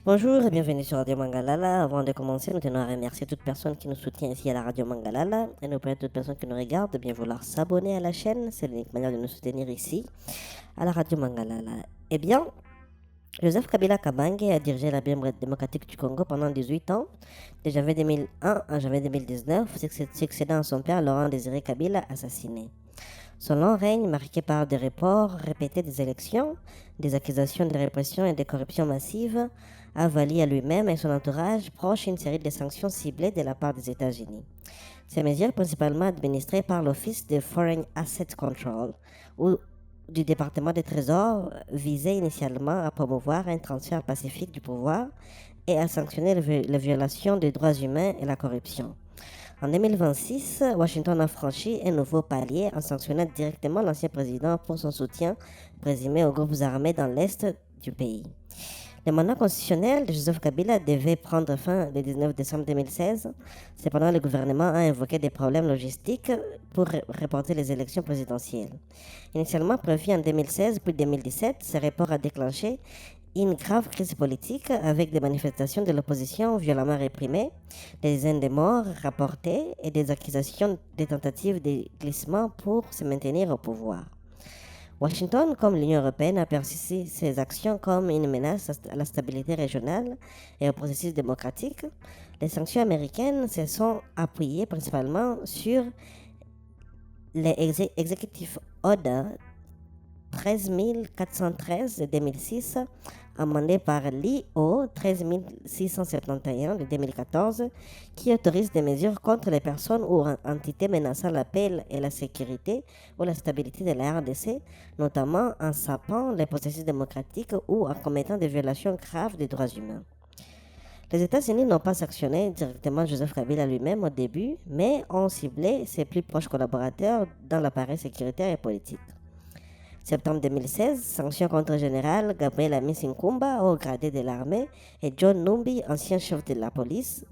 Bonjour et bienvenue sur Radio Mangalala. Avant de commencer, nous tenons à remercier toute personne qui nous soutient ici à la Radio Mangalala et nous permettre toute personne qui nous regarde de bien vouloir s'abonner à la chaîne. C'est l'unique manière de nous soutenir ici à la Radio Mangalala. Eh bien, Joseph Kabila Kabange a dirigé la République démocratique du Congo pendant 18 ans, de janvier 2001 à janvier 2019, succédant à son père Laurent Désiré Kabila, assassiné. Son long règne, marqué par des reports répétés des élections, des accusations de répression et de corruption massive, a valu à lui-même et son entourage proche une série de sanctions ciblées de la part des États-Unis. Ces mesures, principalement administrées par l'Office de Foreign Asset Control ou du département des Trésors, visaient initialement à promouvoir un transfert pacifique du pouvoir et à sanctionner les violations des droits humains et la corruption. En 2026, Washington a franchi un nouveau palier en sanctionnant directement l'ancien président pour son soutien présumé aux groupes armés dans l'est du pays. Le mandat constitutionnel de Joseph Kabila devait prendre fin le 19 décembre 2016. Cependant, le gouvernement a invoqué des problèmes logistiques pour reporter les élections présidentielles. Initialement prévu en 2016 puis 2017, ce report a déclenché une grave crise politique avec des manifestations de l'opposition violemment réprimées, des dizaines de morts rapportées et des accusations de tentatives de glissement pour se maintenir au pouvoir. Washington, comme l'Union européenne, a perçu ces actions comme une menace à la stabilité régionale et au processus démocratique. Les sanctions américaines se sont appuyées principalement sur les Executive Order 13 413 de 2006, amendé par l'IO 13 671 de 2014, qui autorise des mesures contre les personnes ou entités menaçant la paix et la sécurité ou la stabilité de la RDC, notamment en sapant les processus démocratiques ou en commettant des violations graves des droits humains. Les États-Unis n'ont pas sanctionné directement Joseph Kabila lui-même au début, mais ont ciblé ses plus proches collaborateurs dans l'appareil sécuritaire et politique. Septembre 2016, sanctions contre le général Gabriel Amis Nkumba, haut gradé de l'armée, et John Numbi, ancien chef de la police.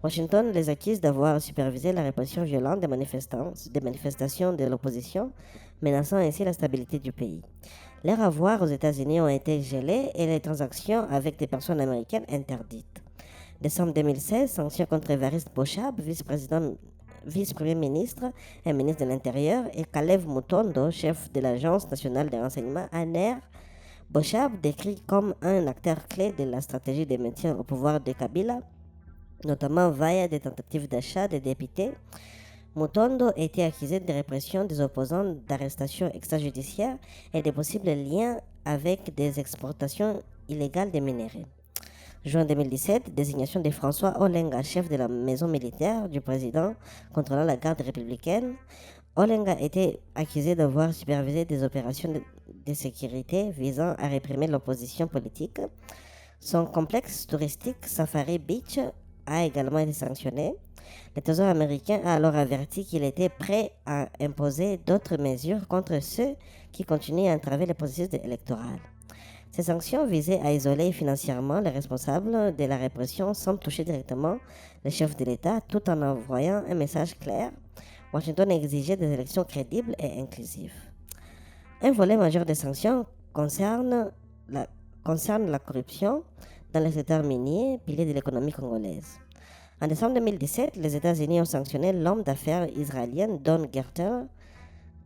Washington les accuse d'avoir supervisé la répression violente des manifestations de l'opposition, menaçant ainsi la stabilité du pays. Leurs avoirs aux États-Unis ont été gelés et les transactions avec des personnes américaines interdites. Décembre 2016, sanctions contre Evariste Bochab, vice-premier ministre et ministre de l'Intérieur, et Kalev Mutondo, chef de l'Agence nationale de renseignement ANR. Bochab, décrit comme un acteur clé de la stratégie de maintien au pouvoir de Kabila, notamment via des tentatives d'achat des députés. Mutondo a été accusé de répression des opposants, d'arrestations extrajudiciaires et de possibles liens avec des exportations illégales de minerais. Juin 2017, désignation de François Olenga, chef de la maison militaire du président contrôlant la garde républicaine. Olenga était accusé d'avoir supervisé des opérations de sécurité visant à réprimer l'opposition politique. Son complexe touristique Safari Beach a également été sanctionné. Le Trésor américain a alors averti qu'il était prêt à imposer d'autres mesures contre ceux qui continuent à entraver le processus électoral. Ces sanctions visaient à isoler financièrement les responsables de la répression sans toucher directement le chef de l'État, tout en envoyant un message clair. Washington exigeait des élections crédibles et inclusives. Un volet majeur des sanctions concerne la corruption dans les secteurs miniers, pilier de l'économie congolaise. En décembre 2017, les États-Unis ont sanctionné l'homme d'affaires israélien Don Gerter,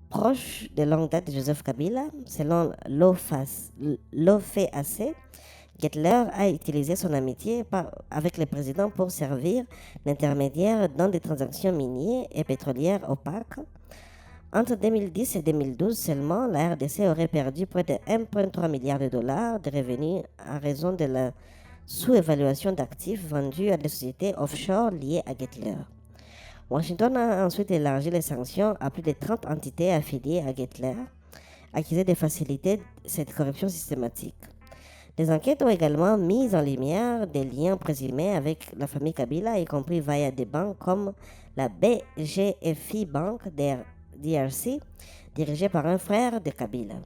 proche de longue date de Joseph Kabila. Selon l'OFAC, Gettler a utilisé son amitié avec le président pour servir d'intermédiaire dans des transactions minières et pétrolières opaques. Entre 2010 et 2012 seulement, la RDC aurait perdu près de 1,3 milliard de dollars de revenus en raison de la sous-évaluation d'actifs vendus à des sociétés offshore liées à Gettler. Washington a ensuite élargi les sanctions à plus de 30 entités affiliées à Gettler, accusées de faciliter cette corruption systématique. Des enquêtes ont également mis en lumière des liens présumés avec la famille Kabila, y compris via des banques comme la BGFI Bank DRC, dirigée par un frère de Kabila.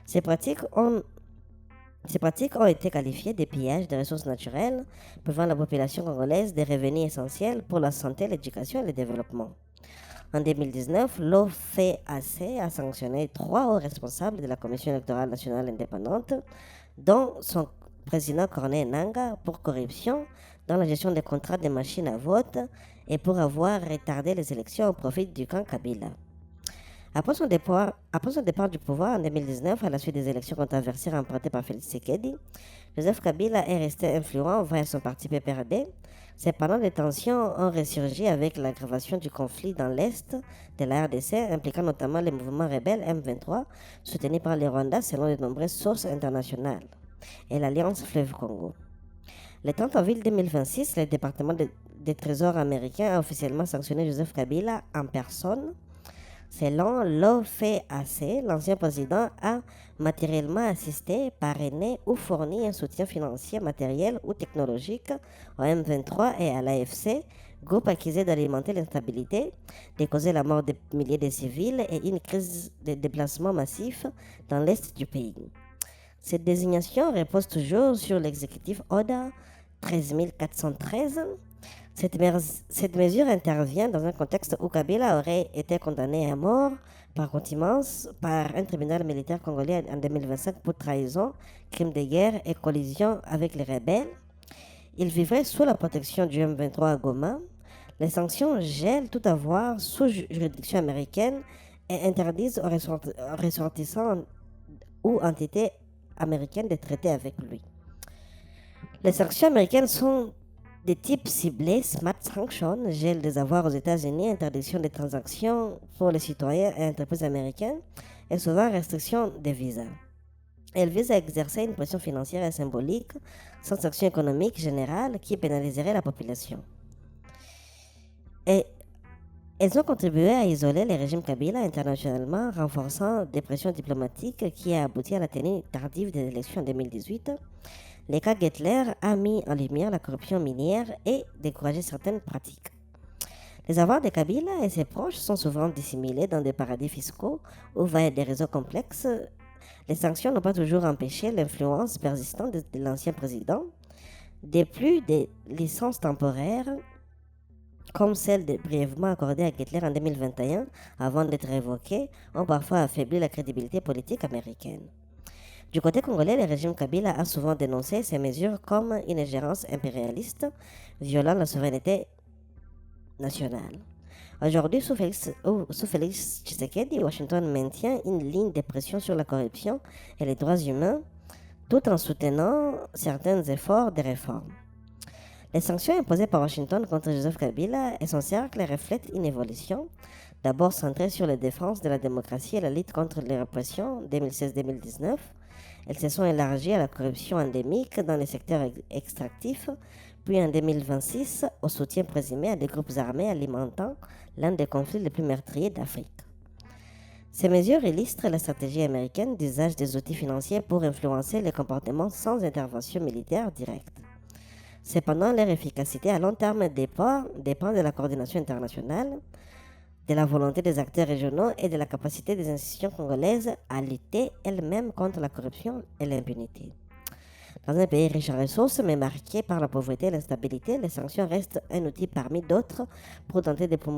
Ces pratiques ont été qualifiées de pillages de ressources naturelles, privant la population congolaise des revenus essentiels pour la santé, l'éducation et le développement. En 2019, l'OFAC a sanctionné 3 hauts responsables de la Commission électorale nationale indépendante, dont son président Corneille Nangaa pour corruption dans la gestion des contrats des machines à vote et pour avoir retardé les élections au profit du camp Kabila. Après son départ du pouvoir en 2019, à la suite des élections controversées remportées par Félix Tshisekedi, Joseph Kabila est resté influent via son parti PPRD. Cependant, les tensions ont ressurgi avec l'aggravation du conflit dans l'est de la RDC, impliquant notamment les mouvements rebelles M23, soutenus par les Rwandais selon de nombreuses sources internationales, et l'Alliance Fleuve Congo. Le 30 avril 2026, le département des Trésors américain a officiellement sanctionné Joseph Kabila en personne. Selon l'OFAC, l'ancien président a matériellement assisté, parrainé ou fourni un soutien financier, matériel ou technologique au M23 et à l'AFC, groupe accusé d'alimenter l'instabilité, de causer la mort de milliers de civils et une crise de déplacement massif dans l'est du pays. Cette désignation repose toujours sur l'exécutif ODA 13413. Cette mesure intervient dans un contexte où Kabila aurait été condamné à mort par contumace par un tribunal militaire congolais en 2025 pour trahison, crime de guerre et collision avec les rebelles. Il vivrait sous la protection du M23 à Goma. Les sanctions gèlent tout avoir sous juridiction américaine et interdisent aux ressortissants ou entités américaines de traiter avec lui. Les sanctions américaines sont des types ciblés, Smart Sanction, gel des avoirs aux États-Unis, interdiction des transactions pour les citoyens et entreprises américaines, et souvent restriction des visas. Elles visent à exercer une pression financière et symbolique sans sanction économique générale qui pénaliserait la population. Et elles ont contribué à isoler le régime Kabila internationalement, renforçant des pressions diplomatiques qui a abouti à la tenue tardive des élections en 2018. Le cas Gettler a mis en lumière la corruption minière et découragé certaines pratiques. Les avoirs de Kabila et ses proches sont souvent dissimulés dans des paradis fiscaux ou via des réseaux complexes. Les sanctions n'ont pas toujours empêché l'influence persistante de l'ancien président. De plus, des licences temporaires, comme celle brièvement accordée à Gettler en 2021 avant d'être révoquées, ont parfois affaibli la crédibilité politique américaine. Du côté congolais, le régime Kabila a souvent dénoncé ces mesures comme une ingérence impérialiste, violant la souveraineté nationale. Aujourd'hui, sous Félix Tshisekedi, Washington maintient une ligne de pression sur la corruption et les droits humains, tout en soutenant certains efforts de réforme. Les sanctions imposées par Washington contre Joseph Kabila et son cercle reflètent une évolution, d'abord centrée sur la défense de la démocratie et la lutte contre les répressions 2016-2019. Elles se sont élargies à la corruption endémique dans les secteurs extractifs, puis en 2026 au soutien présumé à des groupes armés alimentant l'un des conflits les plus meurtriers d'Afrique. Ces mesures illustrent la stratégie américaine d'usage des outils financiers pour influencer les comportements sans intervention militaire directe. Cependant, leur efficacité à long terme dépend de la coordination internationale, de la volonté des acteurs régionaux et de la capacité des institutions congolaises à lutter elles-mêmes contre la corruption et l'impunité. Dans un pays riche en ressources, mais marqué par la pauvreté et l'instabilité, les sanctions restent un outil parmi d'autres pour tenter de promouvoir